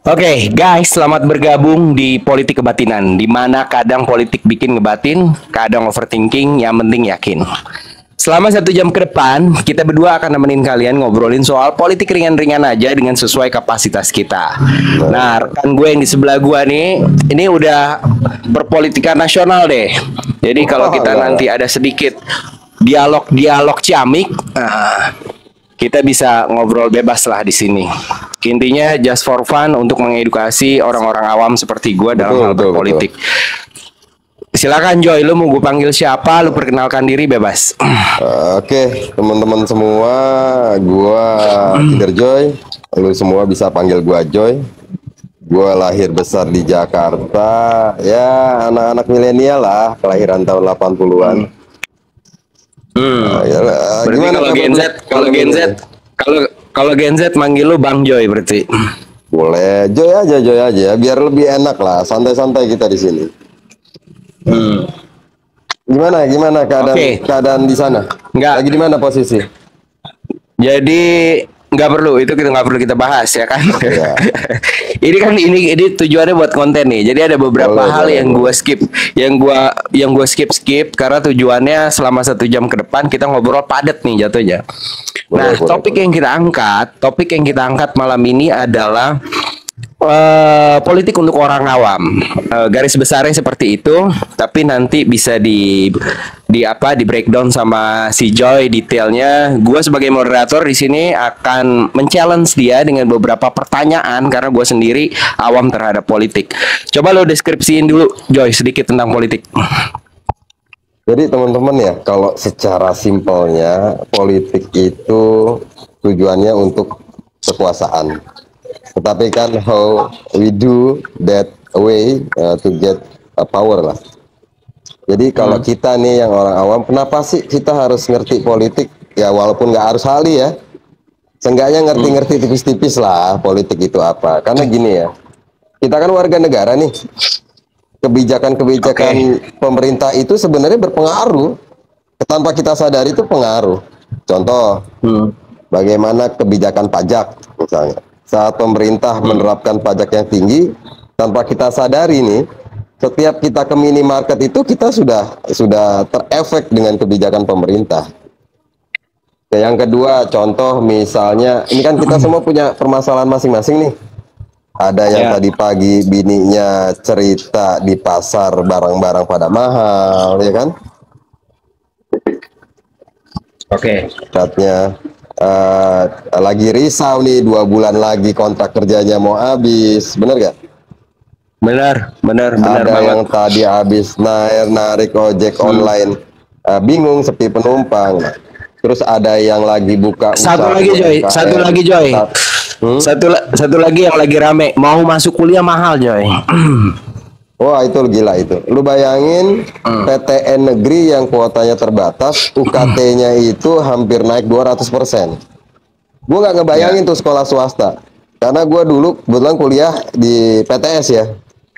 Oke, guys, selamat bergabung di Politik Kebatinan, di mana kadang politik bikin ngebatin, kadang overthinking, yang penting yakin. Selama 1 jam ke depan, kita berdua akan nemenin kalian ngobrolin soal politik ringan-ringan aja dengan sesuai kapasitas kita. Nah, rekan gue yang di sebelah gue nih, ini udah berpolitika nasional deh. Jadi kalau kita nanti ada sedikit dialog-dialog ciamik, kita bisa ngobrol bebas lah di sini. Intinya just for fun untuk mengedukasi orang-orang awam seperti gue dalam hal berpolitik. Silakan Joy, lu mau gue panggil siapa? Lu perkenalkan diri bebas. Oke, teman-teman semua, gue Tiger Joy. Lu semua bisa panggil gue Joy. Gue lahir besar di Jakarta. Ya, anak-anak milenial lah, kelahiran tahun 80-an. Berarti gimana kalau Gen Z manggil lu Bang Joy berarti. Boleh, Joy aja, biar lebih enak lah, santai-santai kita di sini. Gimana keadaan di sana? Lagi di mana posisi? Jadi nggak perlu, itu kita nggak perlu kita bahas ya kan. Ya. ini tujuannya buat konten nih. Jadi ada beberapa hal yang gue skip, yang gue skip karena tujuannya selama 1 jam ke depan kita ngobrol padat nih jatuhnya. Topik yang kita angkat malam ini adalah politik untuk orang awam. Garis besarnya seperti itu, tapi nanti bisa di breakdown sama si Joy detailnya. Gue sebagai moderator di sini akan men-challenge dia dengan beberapa pertanyaan karena gue sendiri awam terhadap politik. Coba lo deskripsiin dulu Joy sedikit tentang politik. Jadi teman-teman ya, kalau secara simpelnya politik itu tujuannya untuk kekuasaan. Tetapi kan how we do that way to get power lah. Jadi kalau kita nih yang orang awam, kenapa sih kita harus ngerti politik? Ya walaupun nggak harus ahli ya, seenggaknya ngerti-ngerti tipis-tipis lah politik itu apa. Karena gini ya, kita kan warga negara nih. Kebijakan-kebijakan pemerintah itu sebenarnya berpengaruh. Tanpa kita sadari itu pengaruh. Contoh, bagaimana kebijakan pajak misalnya. Saat pemerintah menerapkan pajak yang tinggi, tanpa kita sadari nih, setiap kita ke minimarket itu kita sudah terefek dengan kebijakan pemerintah. Yang kedua, contoh misalnya, ini kan kita semua punya permasalahan masing-masing nih. Ada yang tadi pagi bininya cerita di pasar barang-barang pada mahal, ya kan? Katanya lagi risau nih, 2 bulan lagi kontrak kerjanya mau habis, bener gak? Bener Ada banget. yang tadi habis narik ojek online, bingung sepi penumpang. Terus ada yang lagi buka Satu lagi Joy. Satu lagi yang lagi rame, mau masuk kuliah mahal Joy. Wah itu gila itu. Lu bayangin PTN negeri yang kuotanya terbatas, UKT-nya itu hampir naik 200%. Gue nggak ngebayangin tuh sekolah swasta. Karena gue dulu kebetulan kuliah di PTS ya,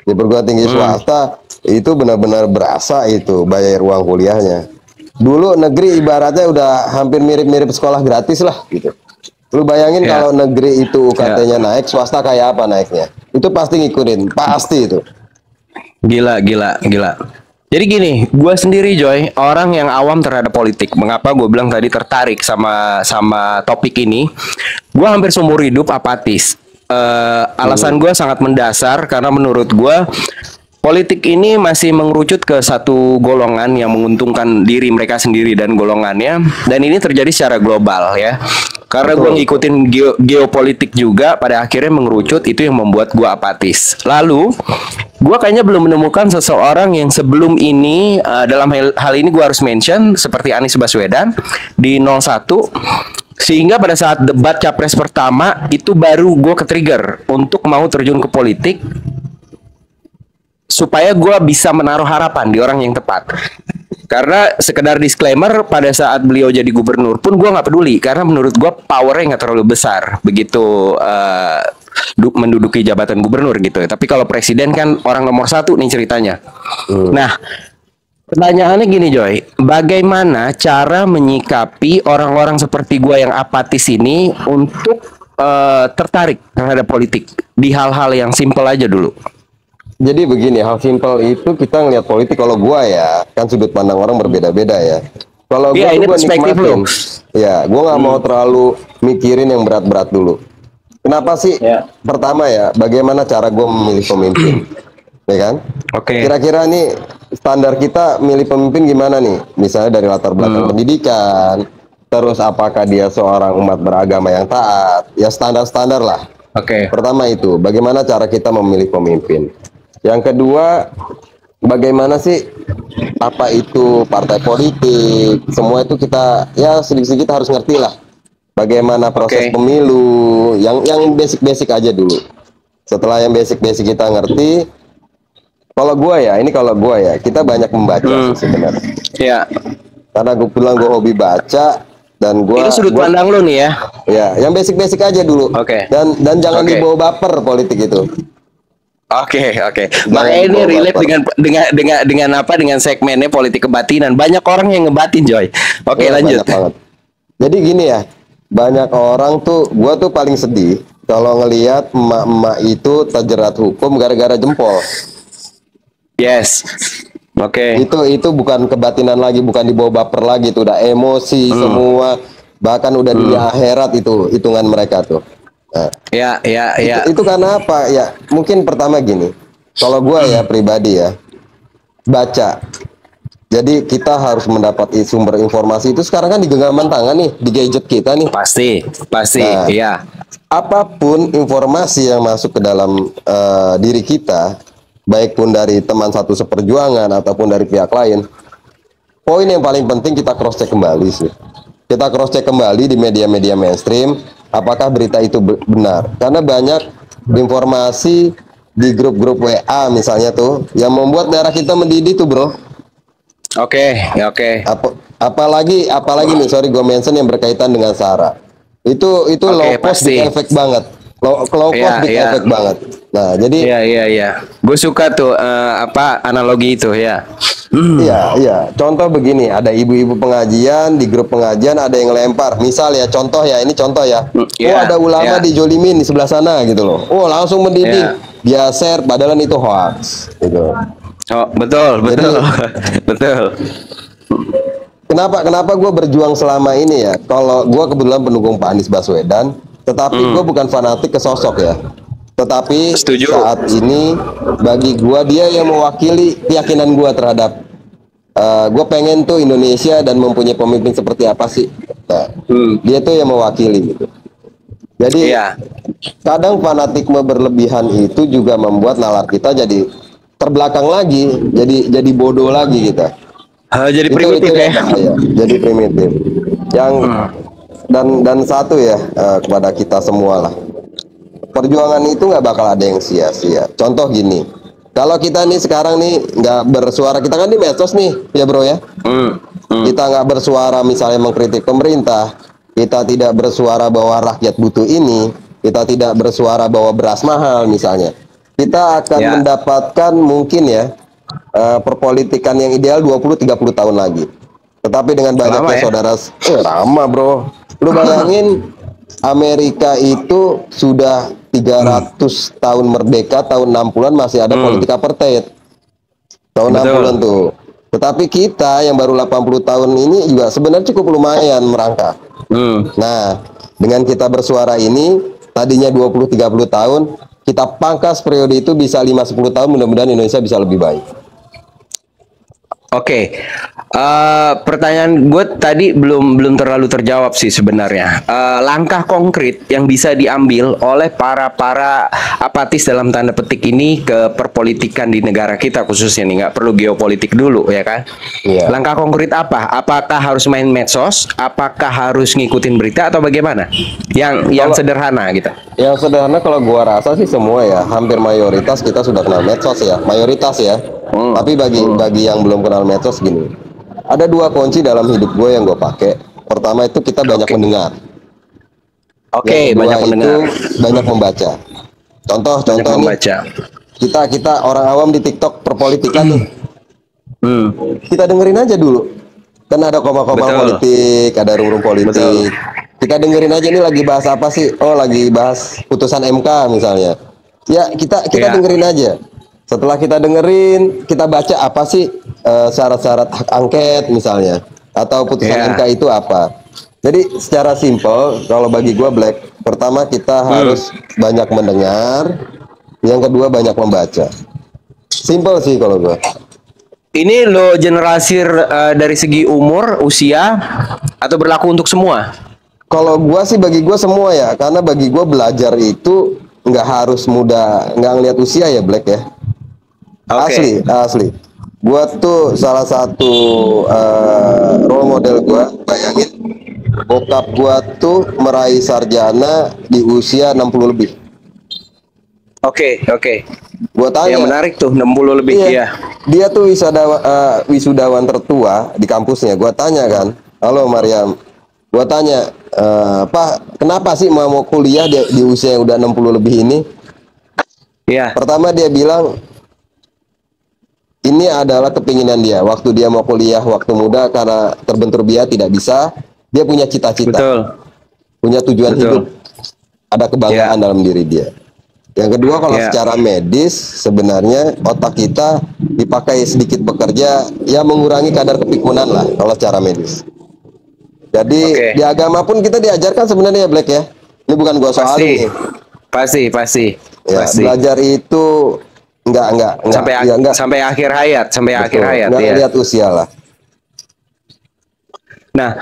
di perguruan tinggi swasta, itu benar-benar berasa itu bayar uang kuliahnya. Dulu negeri ibaratnya udah hampir mirip-mirip sekolah gratis lah gitu. Lu bayangin kalau negeri itu UKT-nya naik, swasta kayak apa naiknya? Itu pasti ngikutin, pasti itu. Gila. Jadi gini, gue sendiri Joy, orang yang awam terhadap politik. Mengapa gue bilang tadi tertarik sama topik ini? Gue hampir seumur hidup apatis. Alasan gue sangat mendasar karena menurut gue politik ini masih mengerucut ke satu golongan yang menguntungkan diri mereka sendiri dan golongannya. Dan ini terjadi secara global ya. Karena gue ngikutin geopolitik juga, pada akhirnya mengerucut, itu yang membuat gue apatis. Lalu, gue kayaknya belum menemukan seseorang yang sebelum ini, dalam hal ini gue harus mention, seperti Anies Baswedan, di 01, sehingga pada saat debat capres pertama, itu baru gue ke-trigger untuk mau terjun ke politik, supaya gue bisa menaruh harapan di orang yang tepat. Karena sekedar disclaimer, pada saat beliau jadi gubernur pun gue nggak peduli, karena menurut gue powernya nggak terlalu besar begitu menduduki jabatan gubernur gitu. Tapi kalau presiden kan orang nomor 1 nih ceritanya. Nah, pertanyaannya gini Joy, bagaimana cara menyikapi orang-orang seperti gue yang apatis ini untuk tertarik terhadap politik di hal-hal yang simpel aja dulu? Jadi begini, hal simpel itu kita ngelihat politik, kalau gua ya, kan sudut pandang orang berbeda-beda ya. Kalau Iya, gua tuh ini gua perspektif nikmatin. lu. Ya, gua nggak mau terlalu mikirin yang berat-berat dulu. Kenapa sih? Ya. Pertama ya, bagaimana cara gua memilih pemimpin, ya kan? Oke. Kira-kira nih standar kita milih pemimpin gimana nih? Misalnya dari latar belakang pendidikan, terus apakah dia seorang umat beragama yang taat? Ya standar-standar lah. Oke. Pertama itu, bagaimana cara kita memilih pemimpin. Yang kedua, bagaimana sih apa itu partai politik? Semua itu kita ya sedikit-sedikit harus ngerti lah. Bagaimana proses Oke. pemilu, yang basic-basic aja dulu. Setelah yang basic-basic kita ngerti, kalau gua ya, kita banyak membaca sih sebenarnya. Ya. Karena gue bilang gue hobi baca dan Ini sudut pandang lu nih ya. ya, yang basic-basic aja dulu. Oke. Dan jangan Oke. dibawa baper politik itu. Oke, oke. Jangan Makanya ini dibawa relate baper. dengan apa? Dengan segmennya politik kebatinan. Banyak orang yang ngebatin, Joy. Oke, Ya, lanjut. banyak banget. Jadi gini ya, banyak orang tuh, gua tuh paling sedih kalau ngelihat emak-emak itu terjerat hukum gara-gara jempol. Yes. Oke. Itu bukan kebatinan lagi, bukan dibawa baper lagi, itu udah emosi semua, bahkan udah di akhirat itu hitungan mereka tuh. Nah, Ya, ya, ya. itu karena apa ya? Mungkin pertama gini, kalau gua ya pribadi ya, baca. Jadi kita harus mendapat sumber informasi itu sekarang kan di genggaman tangan nih, di gadget kita nih. Pasti, pasti. Nah, Iya. apapun informasi yang masuk ke dalam diri kita, baik pun dari teman satu seperjuangan ataupun dari pihak lain, poin yang paling penting kita cross check kembali sih. Kita cross check kembali di media-media mainstream, apakah berita itu benar. Karena banyak informasi di grup-grup WA misalnya tuh, yang membuat darah kita mendidih tuh bro. Oke, ya, oke. Apalagi nih, sorry gue mention yang berkaitan dengan SARA. Itu Oke, low cost pasti. big effect banget. Low cost Iya, big iya. effect banget. Nah, jadi Iya, iya, iya. Gue suka tuh apa analogi itu ya. iya. Contoh begini, ada ibu-ibu pengajian di grup pengajian, ada yang lempar. Misal ya, contoh ya, ini contoh ya. Iya, Oh, ada ulama iya. dijolimin di sebelah sana gitu loh. Oh, langsung mendidih. Iya. Dia share, padahal itu hoax gitu. Oh, betul, betul. Betul. Kenapa gue berjuang selama ini ya? Kalau gue kebetulan pendukung Pak Anies Baswedan, tetapi gue bukan fanatik ke sosok ya. Tetapi Setuju. saat ini bagi gue dia yang mewakili keyakinan gue terhadap gue pengen tuh Indonesia dan mempunyai pemimpin seperti apa sih? Nah, dia tuh yang mewakili gitu. Jadi Iya. kadang fanatikme berlebihan itu juga membuat nalar kita jadi terbelakang lagi, jadi bodoh lagi kita. Jadi primitif itu ya. yang bahaya, jadi primitif. Yang dan satu ya kepada kita semua lah. Perjuangan itu nggak bakal ada yang sia-sia. Contoh gini, kalau kita nih sekarang nih nggak bersuara, kita kan di medsos nih, ya bro ya. Kita nggak bersuara misalnya mengkritik pemerintah, kita tidak bersuara bahwa rakyat butuh ini, kita tidak bersuara bahwa beras mahal misalnya. Kita akan Ya. mendapatkan mungkin ya perpolitikan yang ideal 20-30 tahun lagi. Tetapi dengan banyaknya Lama ya? saudara lama bro. Lu bayangin Amerika itu sudah 300 tahun merdeka, tahun 60-an masih ada politik apartheid. Tahun Betul. 60-an tuh. Tetapi kita yang baru 80 tahun ini juga sebenarnya cukup lumayan merangkak. Nah, dengan kita bersuara ini tadinya 20-30 tahun, kita pangkas periode itu bisa 5-10 tahun, mudah-mudahan Indonesia bisa lebih baik. Oke, pertanyaan gue tadi belum terlalu terjawab sih sebenarnya. Langkah konkret yang bisa diambil oleh para apatis dalam tanda petik ini ke perpolitikan di negara kita khususnya nih, nggak perlu geopolitik dulu ya kan? Iya. Langkah konkret apa? Apakah harus main medsos? Apakah harus ngikutin berita atau bagaimana? Yang sederhana gitu. Yang sederhana kalau gua rasa sih semua ya, hampir mayoritas kita sudah kenal medsos ya, mayoritas ya. Tapi bagi yang belum kenal medsos gini, ada dua kunci dalam hidup gue yang gue pakai. Pertama itu kita banyak mendengar. Oke, Yang kedua banyak mendengar. itu banyak membaca. Contoh Banyak nih, membaca. kita orang awam di TikTok perpolitikan nih, kita dengerin aja dulu. Kan ada koma-koma Betul. politik, ada ruang politik. Betul. Kita dengerin aja nih lagi bahas apa sih? Oh, lagi bahas putusan MK misalnya. Ya, kita Ya, dengerin aja. Setelah kita dengerin, kita baca apa sih syarat-syarat hak angket misalnya, atau putusan ya, MK itu apa. Jadi secara simpel, kalau bagi gua Black, pertama kita hmm. harus banyak mendengar, yang kedua banyak membaca. Simpel sih kalau gua. Ini lo generasi dari segi umur, usia, atau berlaku untuk semua? Kalau gua sih bagi gua semua ya, karena bagi gua belajar itu nggak harus muda, nggak ngelihat usia ya Black ya. Asli, Oke, asli. Gua tuh salah satu role model gua. Bayangin, bokap gua tuh meraih sarjana di usia 60 lebih. oke, oke. Gua Ya tanya, menarik tuh, 60 lebih iya, ya. dia tuh wisudawan tertua di kampusnya. Gua tanya kan, halo Mariam. Gua tanya, Pak, kenapa sih mau kuliah di usia yang udah 60 lebih ini? Ya, Pertama dia bilang, ini adalah kepinginan dia. Waktu dia mau kuliah waktu muda karena terbentur biaya tidak bisa, dia punya cita-cita, betul, punya tujuan hidup, betul. ada kebanggaan Ya, dalam diri dia. Yang kedua, kalau ya, secara medis sebenarnya otak kita dipakai sedikit bekerja, ya mengurangi kadar kepikunan lah kalau secara medis. Jadi di oke. agama pun kita diajarkan sebenarnya Black ya. Ini bukan gua soalin Pasti, nih. pasti, pasti, Ya, pasti. belajar itu enggak, ya enggak, Sampai akhir hayat, sampai akhir betul, hayat enggak ya. ngelihat usia lah. Nah,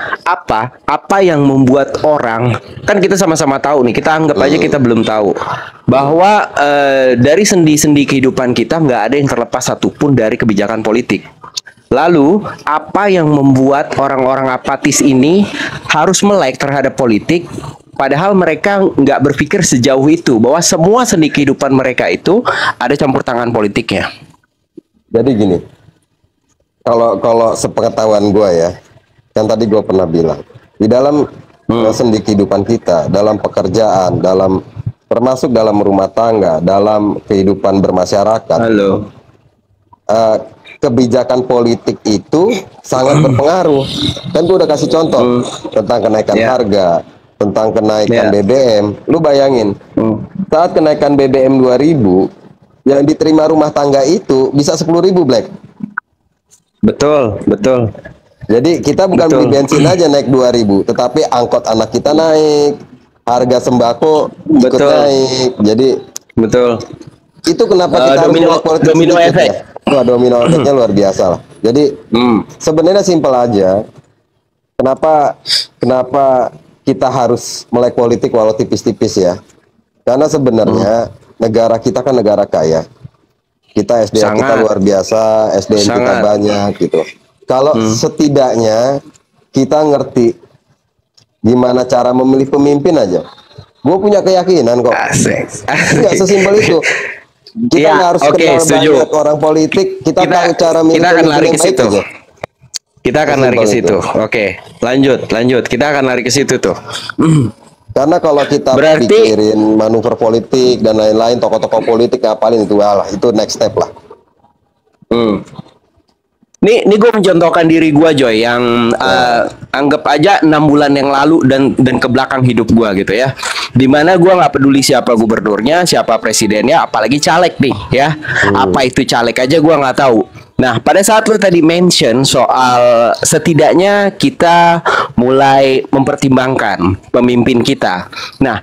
apa yang membuat orang, kan kita sama-sama tahu nih, kita anggap aja kita belum tahu bahwa dari sendi-sendi kehidupan kita nggak ada yang terlepas satupun dari kebijakan politik. Lalu, apa yang membuat orang-orang apatis ini harus melek terhadap politik, padahal mereka nggak berpikir sejauh itu bahwa semua sendi kehidupan mereka itu ada campur tangan politiknya. Jadi gini, kalau kalau sepengetahuan gua ya, kan tadi gua pernah bilang, di dalam sendi kehidupan kita, dalam pekerjaan, dalam termasuk dalam rumah tangga, dalam kehidupan bermasyarakat, Halo. eh, kebijakan politik itu sangat berpengaruh. Kan gue udah kasih contoh tentang kenaikan Ya, harga, tentang kenaikan ya. BBM. Lu bayangin, saat kenaikan BBM 2000, yang diterima rumah tangga itu bisa 10.000 Black. Betul, betul, Jadi kita bukan beli betul, bensin aja naik 2000, tetapi angkot anak kita naik, harga sembako ikut betul, naik. Jadi betul. itu kenapa kita harus Domino, melek politik domino sedikit efek. ya. Wah, domino efeknya luar biasa lah. Jadi Hmm, sebenarnya simpel aja. Kenapa kenapa kita harus melek politik walau tipis-tipis ya? Karena sebenarnya negara kita kan negara kaya. Kita SDA kita sangat, luar biasa, SDM kita sangat. banyak gitu. Kalau setidaknya kita ngerti gimana cara memilih pemimpin aja. Gue punya keyakinan kok. Asik, Nggak asik. sesimpel itu. Kita Iya, nggak harus oke, kenal setuju. banyak orang politik. Kita tahu cara milih kita akan pemimpin lari yang ke baik situ. aja. Kita akan lari ke Sesimpel itu. situ. Oke, lanjut, lanjut. Kita akan lari ke situ tuh. Karena kalau kita Berarti, pikirin manuver politik dan lain-lain, tokoh-tokoh politik ngapalin itu, alah, itu next step lah. hmm. Nih gue mencontohkan diri gue Joy yang anggap aja 6 bulan yang lalu dan ke belakang hidup gue gitu ya. Dimana gue nggak peduli siapa gubernurnya, siapa presidennya, apalagi caleg nih ya. Apa itu caleg aja gue nggak tahu. Nah pada saat lo tadi mention soal setidaknya kita mulai mempertimbangkan pemimpin kita. Nah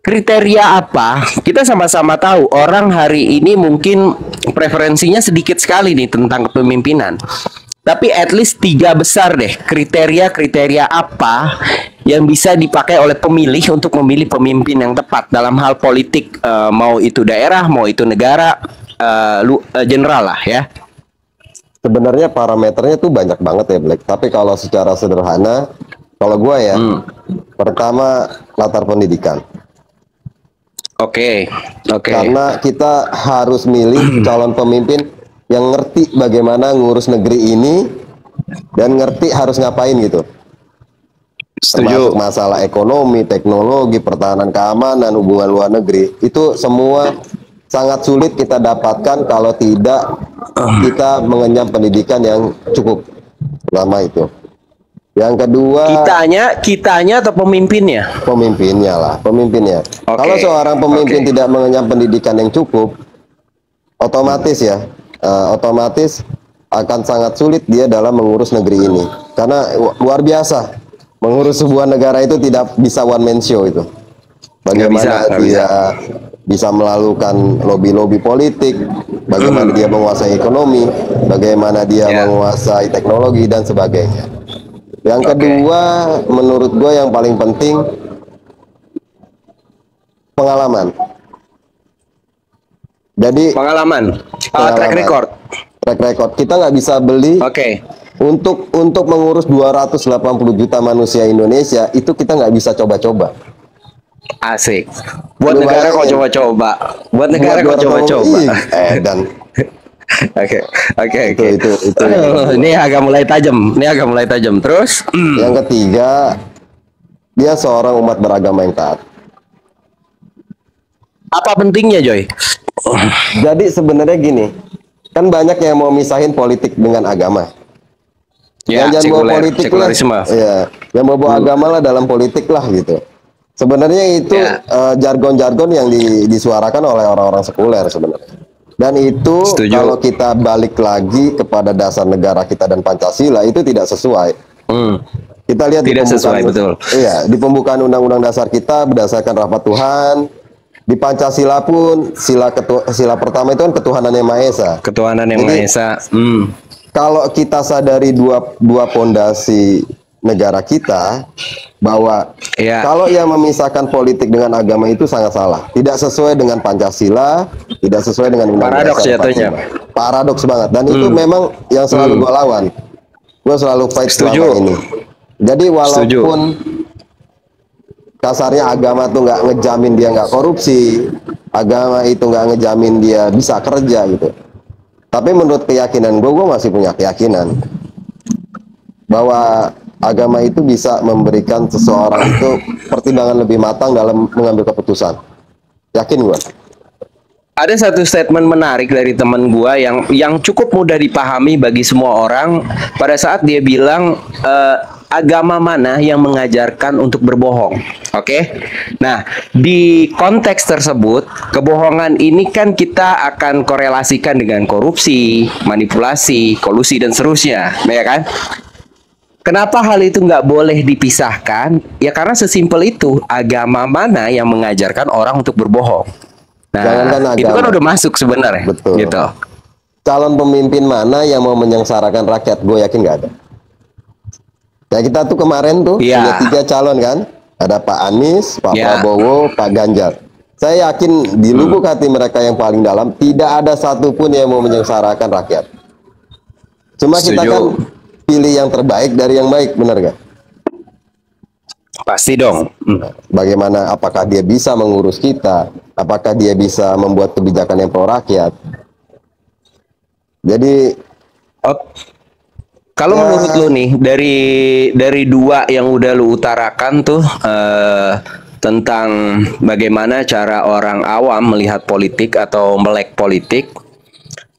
kriteria apa? Kita sama-sama tahu orang hari ini mungkin preferensinya sedikit sekali nih tentang kepemimpinan. Tapi at least 3 besar deh kriteria-kriteria apa yang bisa dipakai oleh pemilih untuk memilih pemimpin yang tepat dalam hal politik, mau itu daerah, mau itu negara, general lah ya. Sebenarnya parameternya tuh banyak banget ya Black. Tapi kalau secara sederhana, kalau gue ya, pertama latar pendidikan. Oke, oke. Karena kita harus milih calon pemimpin yang ngerti bagaimana ngurus negeri ini dan ngerti harus ngapain gitu. Termasuk Setuju. masalah ekonomi, teknologi, pertahanan keamanan, hubungan luar negeri. Itu semua sangat sulit kita dapatkan kalau tidak kita mengenyam pendidikan yang cukup. Pertama itu. Yang kedua, kitanya atau pemimpinnya? pemimpinnya lah, pemimpinnya. Oke. Kalau seorang pemimpin Oke. tidak mengenyam pendidikan yang cukup, otomatis akan sangat sulit dia dalam mengurus negeri ini. Karena luar biasa, mengurus sebuah negara itu tidak bisa one man show itu. Bagaimana Nggak dia bisa melakukan lobby-lobby politik, bagaimana dia menguasai ekonomi, bagaimana dia Ya. menguasai teknologi dan sebagainya. Yang kedua, menurut gue yang paling penting pengalaman. Jadi Pengalaman, track pengalaman, record. track record. Kita nggak bisa beli Oke. untuk mengurus 280 juta manusia Indonesia itu kita nggak bisa coba-coba. Asik. Buat Lu negara kok bayangin. coba-coba. Buat negara kok Buat coba-coba. dan Oke, oke, itu, oke. itu. Ini agak mulai tajam. Ini agak mulai tajam. Terus, Yang ketiga, dia seorang umat beragama yang taat. apa pentingnya, Joy? Jadi sebenarnya gini, kan banyak yang mau misahin politik dengan agama. Ya, Yang jangan bawa politik lah, sekularisme. ya, yang bawa agama lah dalam politik lah gitu. Sebenarnya itu Ya. jargon-jargon yang disuarakan oleh orang-orang sekuler sebenarnya. Dan itu Setuju. kalau kita balik lagi kepada dasar negara kita dan Pancasila itu tidak sesuai. Kita lihat Tidak di sesuai, betul. Iya, di pembukaan Undang-Undang Dasar kita berdasarkan rahmat Tuhan. Di Pancasila pun sila pertama itu kan ketuhanan yang Maha Esa. Ketuhanan yang Jadi, Maha Esa. Kalau kita sadari dua pondasi negara kita, bahwa Iya. kalau yang memisahkan politik dengan agama itu sangat salah, tidak sesuai dengan Pancasila, tidak sesuai dengan Undang-Undang Paradoks Dasar jatuhnya. 45. Paradoks banget, dan itu memang yang selalu gue lawan. Gue selalu fight Setuju. selama ini. Jadi walaupun kasarnya agama tuh nggak ngejamin dia nggak korupsi, agama itu nggak ngejamin dia bisa kerja gitu. Tapi menurut keyakinan gue masih punya keyakinan bahwa agama itu bisa memberikan seseorang itu pertimbangan lebih matang dalam mengambil keputusan. Yakin gue. Ada satu statement menarik dari teman gua yang cukup mudah dipahami bagi semua orang pada saat dia bilang agama mana yang mengajarkan untuk berbohong. Oke. Nah, di konteks tersebut, kebohongan ini kan kita akan korelasikan dengan korupsi, manipulasi, kolusi dan seterusnya, ya kan? Kenapa hal itu nggak boleh dipisahkan? Ya karena sesimpel itu, agama mana yang mengajarkan orang untuk berbohong. Nah, Jangankan itu kan agama. udah masuk sebenarnya. Betul. Gitu. Calon pemimpin mana yang mau menyengsarakan rakyat? Gue yakin nggak ada. Ya kita tuh kemarin tuh Iya. punya 3 calon kan. Ada Pak Anies, Pak Iya. Prabowo, Pak Ganjar. Saya yakin di lubuk hati mereka yang paling dalam tidak ada satupun yang mau menyengsarakan rakyat. Cuma kita Setuju. kan pilih yang terbaik dari yang baik, benar gak? Pasti dong. Bagaimana, apakah dia bisa mengurus kita, apakah dia bisa membuat kebijakan yang pro rakyat. Jadi Oh. Kalau Ya. menurut lu nih dari dua yang udah lu utarakan tuh tentang bagaimana cara orang awam melihat politik atau melek politik,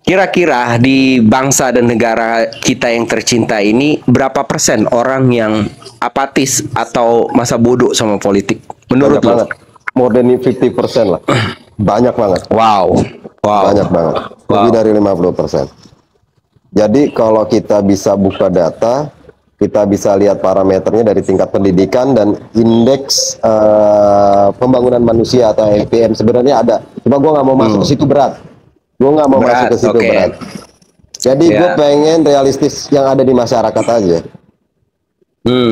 kira-kira di bangsa dan negara kita yang tercinta ini berapa persen orang yang apatis atau masa bodoh sama politik? Menurut banyak lu? banget, more than 50% lah, banyak banget. Wow. Wow. Banyak banget, lebih dari 50%. Jadi kalau kita bisa buka data, kita bisa lihat parameternya dari tingkat pendidikan dan indeks pembangunan manusia atau IPM sebenarnya ada. Cuma gue nggak mau masuk ke situ berat. Gue nggak mau Berat, masuk ke situ oke. berat. Jadi gue Ya. pengen realistis yang ada di masyarakat aja.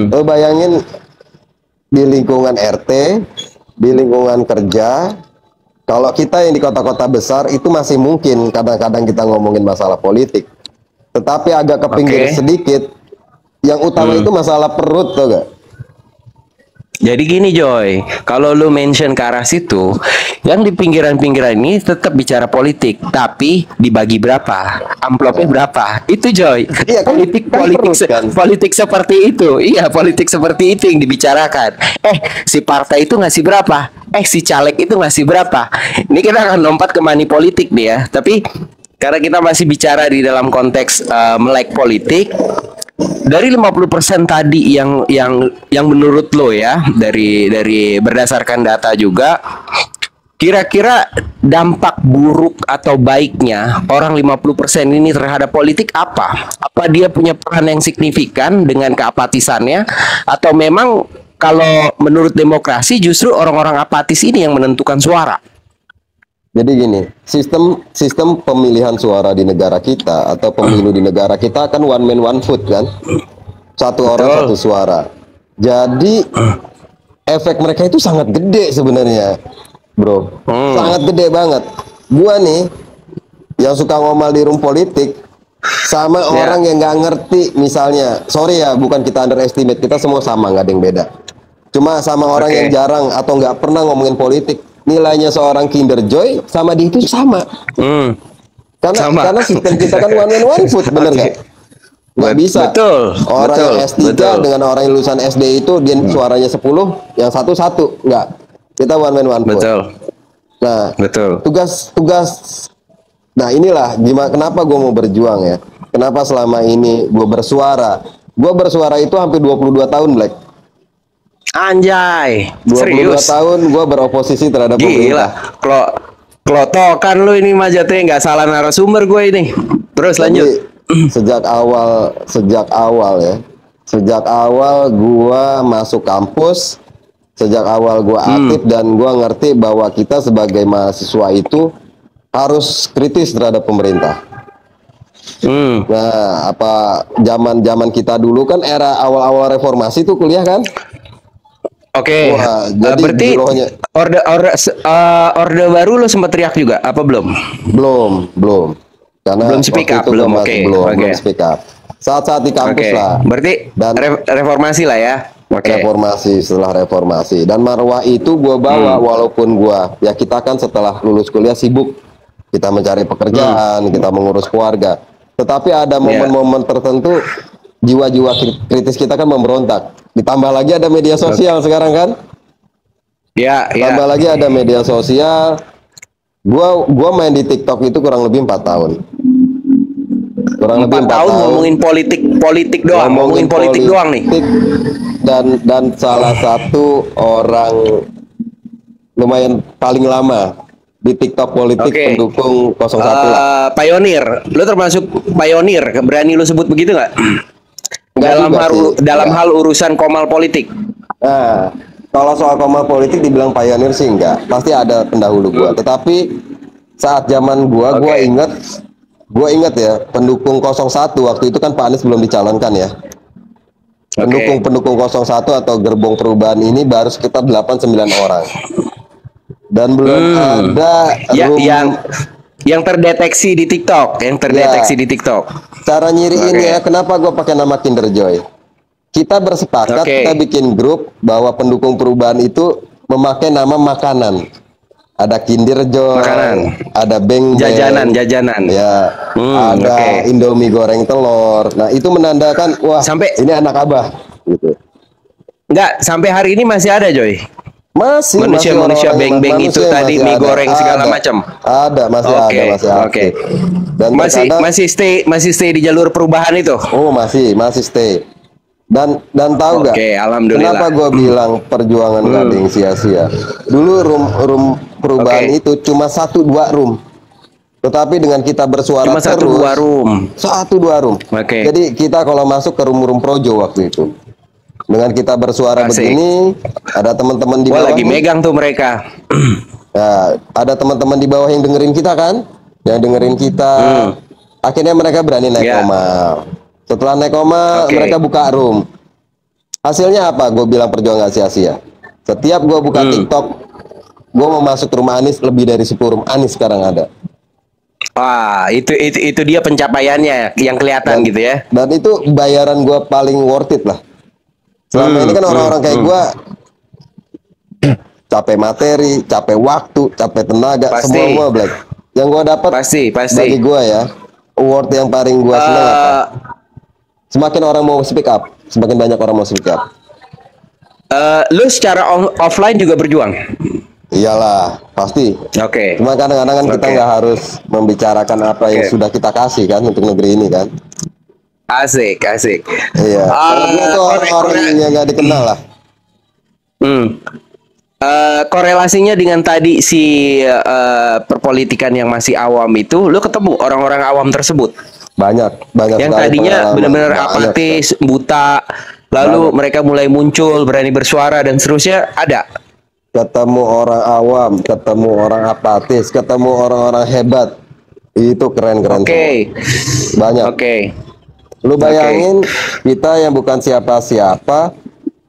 Lo bayangin di lingkungan RT, di lingkungan kerja, kalau kita yang di kota-kota besar itu masih mungkin kadang-kadang kita ngomongin masalah politik. Tetapi agak ke pinggir Oke. sedikit, yang utama itu masalah perut tuh gak? Jadi gini Joy, kalau lu mention ke arah situ, yang di pinggiran-pinggiran ini tetap bicara politik, tapi dibagi berapa, amplopnya berapa, itu Joy. Iya, kan- politik kan politik perut, kan? politik seperti itu, iya politik seperti itu yang dibicarakan. Si partai itu ngasih berapa? Si caleg itu ngasih berapa? Ini kita akan lompat ke money politik nih ya, tapi karena kita masih bicara di dalam konteks melek politik. dari 50% tadi yang menurut lo ya, dari berdasarkan data juga, kira-kira dampak buruk atau baiknya orang 50% ini terhadap politik apa? Apa dia punya peran yang signifikan dengan keapatisannya, atau memang kalau menurut demokrasi justru orang-orang apatis ini yang menentukan suara? Jadi gini, sistem pemilihan suara di negara kita atau pemilu di negara kita kan one man one vote kan, satu orang Betul. satu suara. Jadi efek mereka itu sangat gede sebenarnya, bro, sangat gede banget. Gua nih yang suka ngomel di room politik sama Ya. orang yang nggak ngerti, misalnya, sorry ya, bukan kita underestimate, kita semua sama, nggak ada yang beda. Cuma sama orang Oke. yang jarang atau nggak pernah ngomongin politik, nilainya seorang Kinder Joy sama dia itu sama. Hmm. Karena Sama. karena sistem kita kan one man one vote, bener nggak? Nggak bisa. Betul. Orang Betul. yang S3 Betul. dengan orang yang lulusan SD itu dia suaranya 10, yang satu nggak. Kita one man one vote. Betul. Nah, Betul. tugas. Nah, inilah gimana, kenapa gue mau berjuang ya. Kenapa selama ini gue bersuara. Gue bersuara itu hampir 22 tahun, Black. Anjay. 22 Serius. tahun gue beroposisi terhadap pemerintah. Gila. Klotokan lu ini mah jatuhnya, nggak salah narasumber gue ini. Terus lanjut. Jadi, sejak awal ya. Sejak awal gua masuk kampus, sejak awal gua aktif dan gua ngerti bahwa kita sebagai mahasiswa itu harus kritis terhadap pemerintah. Nah, apa zaman kita dulu kan era awal-awal reformasi tuh kuliah kan? Oke. Wah, jadi Berarti girohnya- orde baru lo sempat teriak juga apa belum? belum. Karena Belum speak waktu up, itu gua belum, masih oke, belum oke. speak up. Saat-saat di kampus Oke. lah. Berarti Dan reformasi lah ya. Oke. reformasi, setelah reformasi, dan marwah itu gue bawa walaupun gue ya, kita kan setelah lulus kuliah sibuk, kita mencari pekerjaan, kita mengurus keluarga, tetapi ada momen-momen tertentu jiwa-jiwa kritis kita kan memberontak, ditambah lagi ada media sosial sekarang kan, Ya, tambah ya. lagi ada media sosial. Gua main di TikTok itu kurang lebih 4 tahun, kurang lebih 4 tahun tahun ngomongin politik doang, ngomongin politik doang nih. dan salah satu orang lumayan paling lama di TikTok politik Oke. pendukung 01 lah. Pionir, lo termasuk pionir, berani lo sebut begitu nggak? Nggak Dalam juga hal sih. dalam Nggak. hal urusan komal politik. Nah, kalau soal komal politik dibilang pionir sih enggak, pasti ada pendahulu gua. Tetapi saat zaman gua Oke. gua ingat ya, pendukung 01 waktu itu kan Pak Anies belum dicalonkan ya. Pendukung 01 atau gerbong perubahan ini baru sekitar 8-9 orang. Dan belum ada Ya, room. yang terdeteksi di TikTok, Ya. di TikTok. Cara nyiriin Oke. ya, kenapa gue pakai nama Kinder Joy? Kita bersepakat, Oke. kita bikin grup bahwa pendukung perubahan itu memakai nama makanan. Ada Kinder Joy, Makanan. ada Beng Beng, Jajanan. ya, ada Oke. Indomie goreng telur. Nah, itu menandakan wah, Sampai- ini anak abah gitu. Nggak, sampai hari ini masih ada, Joy. Masih Manusia-manusia orang-orang beng-beng manusia itu yang tadi, masih mie ada. goreng segala Ada. macam. Ada, masih Oke, ada, masih oke. aktif. Dan Masih terkadang- masih stay di jalur perubahan itu. Oh, masih stay. Dan tahu nggak? Oke, alhamdulillah. Kenapa gue bilang perjuangan nggak ada yang sia-sia? Dulu room perubahan Oke. itu cuma 1-2 room. Tetapi dengan kita bersuara Cuma terus, 1-2 room. 1-2 room. Oke. Jadi kita kalau masuk ke room projo waktu itu, dengan kita bersuara Asik. begini, ada teman-teman di Wah, bawah. lagi nih. megang tuh mereka. Nah, ada teman-teman di bawah yang dengerin kita kan? Yang dengerin kita. Akhirnya mereka berani naik Ya. komal. Setelah naik komal, Oke. mereka buka room. Hasilnya apa? Gue bilang perjuangan nggak sia-sia. Setiap gue buka TikTok, gue mau masuk rumah Anies lebih dari 10 room. Anies sekarang ada. Wah, itu dia pencapaiannya yang kelihatan gitu ya. Dan itu bayaran gue paling worth it lah. Selama ini kan orang-orang kayak gue capek materi, capek waktu, capek tenaga, Pasti. semua Black. Yang gue dapat Pasti. bagi gue ya, award yang paling gue senang apa? Semakin orang mau speak up, semakin banyak orang mau speak up. Lu secara offline juga berjuang. Iyalah, pasti. Oke. Cuma kadang-kadang kan kita Oke. nggak harus membicarakan apa yang Oke. sudah kita kasih kan untuk negeri ini kan. Asik, asik. Iya. Kalau gue tuh orang-orang yang nggak dikenal lah. Hmm. Korelasinya dengan tadi si perpolitikan yang masih awam itu, lu ketemu orang-orang awam tersebut Banyak, banyak yang sekali tadinya pengalaman. benar-benar Banyak sekali. apatis, buta, lalu Banyak. mereka mulai muncul, berani bersuara dan seterusnya ada. Ketemu orang awam, ketemu orang apatis, ketemu orang-orang hebat. Itu keren-keren Oke, semua. Banyak. oke, Lu oke. bayangin kita yang bukan siapa-siapa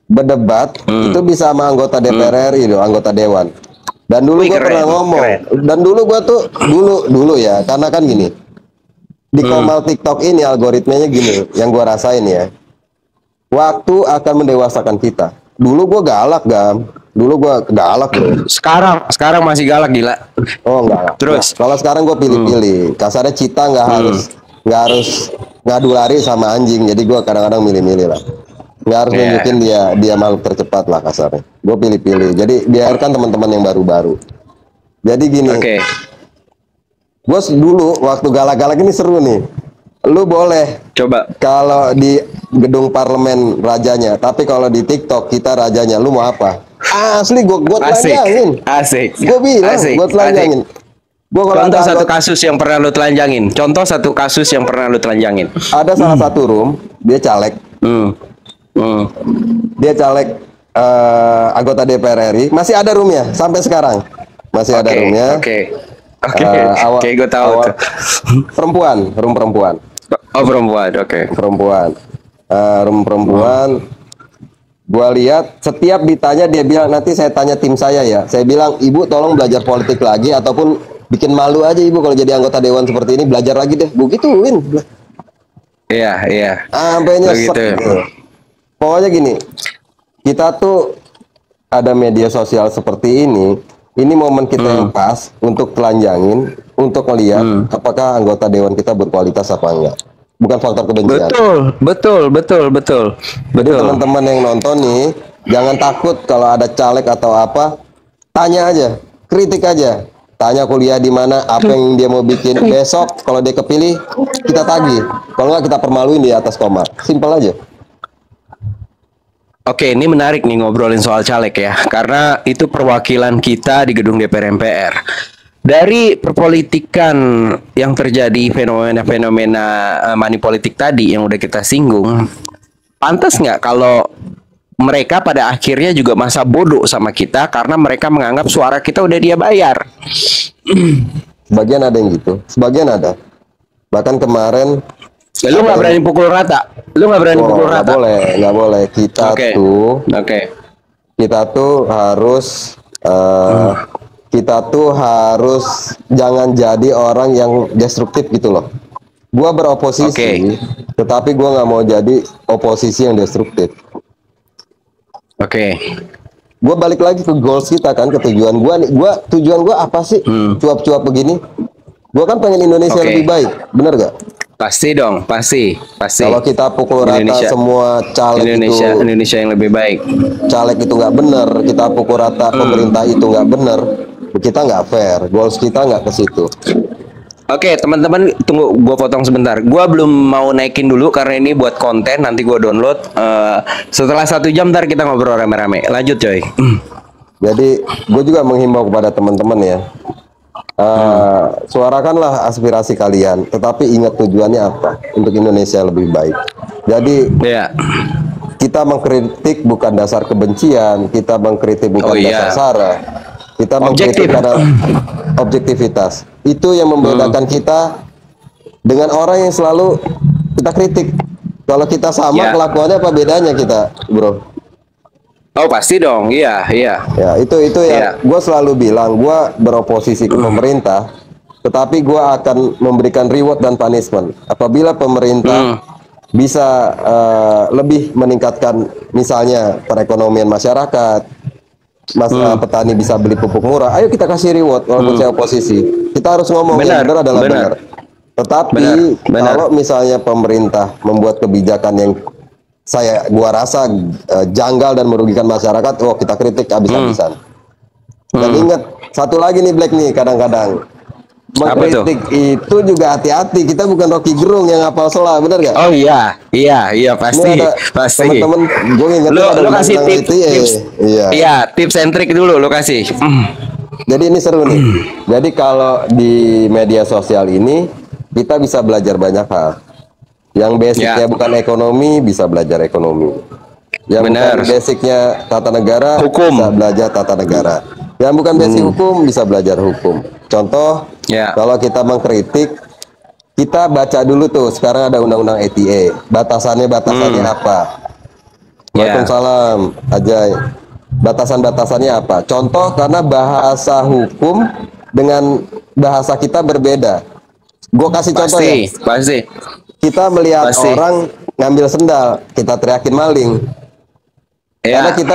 berdebat itu bisa sama anggota DPR RI loh, anggota dewan. Dan dulu Wih, gua keren, pernah ngomong, keren. dan dulu gua tuh dulu ya, karena kan gini, di Komal TikTok ini algoritmanya gini, yang gua rasain ya. Waktu akan mendewasakan kita. Dulu gua galak, Gam. Dulu gua galak, bro. Sekarang masih galak gila. Oh, enggak. Terus? Nah, kalau sekarang gue pilih-pilih. Kasarnya Cita nggak harus ngadu lari sama anjing. Jadi gue kadang-kadang milih-milih lah. Nggak harus Yeah. nunjukin dia makhluk tercepat lah kasarnya. Gue pilih-pilih. Jadi biarkan teman-teman yang baru-baru. Jadi gini, Oke. gue dulu waktu galak-galak ini seru nih. Lu boleh Coba. kalau di gedung parlemen rajanya, tapi kalau di TikTok kita rajanya. Lu mau apa? Asli gue Asik. telanjangin. Asik. Gue bilang Asik. gue telanjangin. Gue kalau Contoh ada satu anggota- kasus yang pernah lu telanjangin. Contoh satu kasus yang pernah lu telanjangin. ada salah satu room, dia caleg, Hmm. Hmm. dia caleg anggota DPR RI, masih ada roomnya sampai sekarang, masih ada Oke, roomnya. oke. Oke. Awal- Oke, gue tahu awal- tuh. perempuan, room perempuan, Oh, perempuan. Oke. room perempuan. Gua lihat setiap ditanya dia bilang nanti saya tanya tim saya ya. Saya bilang ibu tolong belajar politik lagi ataupun bikin malu aja ibu kalau jadi anggota dewan seperti ini, belajar lagi deh. Begituin. Iya, iya. Sampai nyesek Begitu. gitu. Pokoknya gini, kita tuh ada media sosial seperti ini momen kita yang pas untuk telanjangin, untuk melihat apakah anggota dewan kita berkualitas apa enggak. Bukan faktor kebencian. Betul. Jadi teman-teman yang nonton nih, jangan takut kalau ada caleg atau apa, tanya aja, kritik aja. Tanya kuliah di mana, apa yang dia mau bikin. Besok kalau dia kepilih, kita tagih. Kalau nggak kita permaluin di atas Komar. Simpel aja. Oke, ini menarik nih ngobrolin soal caleg ya, karena itu perwakilan kita di gedung DPR MPR. Dari perpolitikan yang terjadi fenomena-fenomena money politik tadi yang udah kita singgung, pantas nggak kalau mereka pada akhirnya juga masa bodoh sama kita karena mereka menganggap suara kita udah dia bayar. Sebagian ada yang gitu, sebagian ada. Bahkan kemarin, Lu nggak berani pukul rata. Lu nggak berani pukul nggak rata. boleh, nggak boleh. Oke. Oke. Kita tuh harus kita tuh harus jangan jadi orang yang destruktif gitu loh. Gua beroposisi, Oke. tetapi gua nggak mau jadi oposisi yang destruktif. Oke. Gua balik lagi ke goals kita kan, ke tujuan gua nih. Tujuan gua apa sih? Cuap-cuap begini. Gua kan pengen Indonesia Oke. lebih baik, bener gak? Pasti dong, pasti. Kalau kita pukul rata Indonesia. semua caleg Indonesia yang lebih baik. caleg itu nggak bener, kita pukul rata pemerintah itu nggak bener, kita nggak fair. Goals kita nggak ke situ. Oke, teman-teman, tunggu, gue potong sebentar. Gue belum mau naikin dulu karena ini buat konten. Nanti gue download. Setelah 1 jam ntar kita ngobrol rame-rame. Lanjut, coy. Jadi gue juga menghimbau kepada teman-teman ya, suarakanlah aspirasi kalian, tetapi ingat tujuannya apa untuk Indonesia lebih baik. Jadi Ya, kita mengkritik bukan dasar kebencian, kita mengkritik bukan Oh, iya. dasar sara, kita Objektif. mengkritik karena objektivitas. Itu yang membedakan kita dengan orang yang selalu kita kritik. Kalau kita sama Ya. kelakuannya apa bedanya kita, bro? oh pasti dong. Iya, iya. Ya, itu Iya. yang gue selalu bilang, gue beroposisi ke pemerintah, tetapi gue akan memberikan reward dan punishment. Apabila pemerintah bisa lebih meningkatkan misalnya perekonomian masyarakat, petani bisa beli pupuk murah, ayo kita kasih reward walaupun saya oposisi. Kita harus ngomong Benar, yang benar adalah benar. benar. Tetapi Benar. kalau misalnya pemerintah membuat kebijakan yang gua rasa janggal dan merugikan masyarakat, oh kita kritik habis-habisan. Dan ingat satu lagi nih Black nih, kadang-kadang Apa tuh? Mengkritik itu juga hati-hati. Kita bukan Rocky Gerung yang hafal sholat, benar gak? Oh iya, iya, iya Ini pasti, ada pasti. teman-teman, gue ngingetin ada Lo kasih undang-undang tips, ITE. tips, Iya. iya, tips and trick dulu lo kasih. Jadi ini seru nih. Jadi kalau di media sosial ini kita bisa belajar banyak hal. Yang basicnya Ya. bukan ekonomi bisa belajar ekonomi. Yang Benar. bukan basicnya tata negara Hukum. bisa belajar tata negara. Yang bukan basic hukum bisa belajar hukum. Contoh, Ya. kalau kita mengkritik, kita baca dulu tuh. Sekarang ada undang-undang ITE. Batasannya apa? Ya. Waalaikumsalam, Ajay. Batasan-batasannya apa? Contoh, karena bahasa hukum dengan bahasa kita berbeda. Gue kasih contoh ya. Pasti. Kita melihat Pasti. orang ngambil sendal, kita teriakin maling. Karena Ya. kita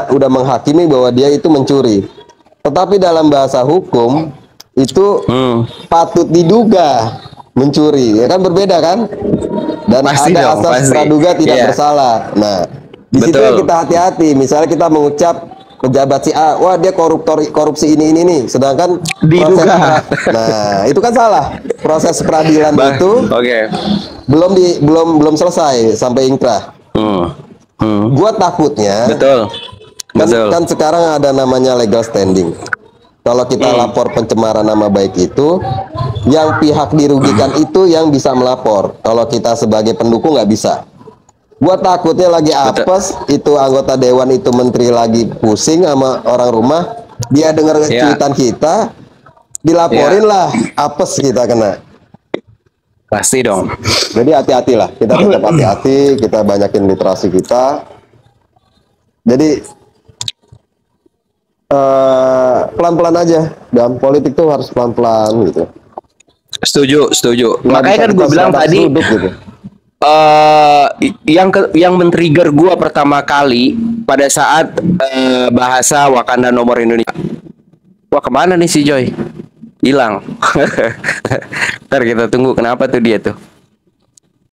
udah menghakimi bahwa dia itu mencuri. Tetapi dalam bahasa hukum itu patut diduga mencuri, ya kan berbeda kan? Dan Pasti ada dong, asas pasti. praduga tidak Iya. bersalah. Nah, di situ Betul. kita hati-hati. Misalnya kita mengucap pejabat si A, wah dia korupsi ini nih, sedangkan Diduga. nah itu kan salah. Proses peradilan itu Oke. belum selesai sampai ingkrah. Gua takutnya Betul. kan, Betul. kan sekarang ada namanya legal standing. Kalau kita lapor pencemaran nama baik itu, yang pihak dirugikan itu yang bisa melapor. Kalau kita sebagai pendukung nggak bisa. Gua takutnya lagi apes, itu anggota dewan itu menteri lagi pusing sama orang rumah, dia dengar Ya. cuitan kita, dilaporin lah, apes kita kena. Pasti dong. Jadi hati-hatilah, kita tetap hati-hati, kita banyakin literasi kita. Jadi pelan-pelan aja, dalam politik tuh harus pelan-pelan gitu. Setuju. Nggak Makanya bisa kan gue kita bilang serabak tadi, seruduk gitu. yang men-trigger gue pertama kali pada saat bahasa Wakanda nomor Indonesia. Wah, kemana nih si Joy? Hilang. Ntar kita tunggu, kenapa tuh dia tuh?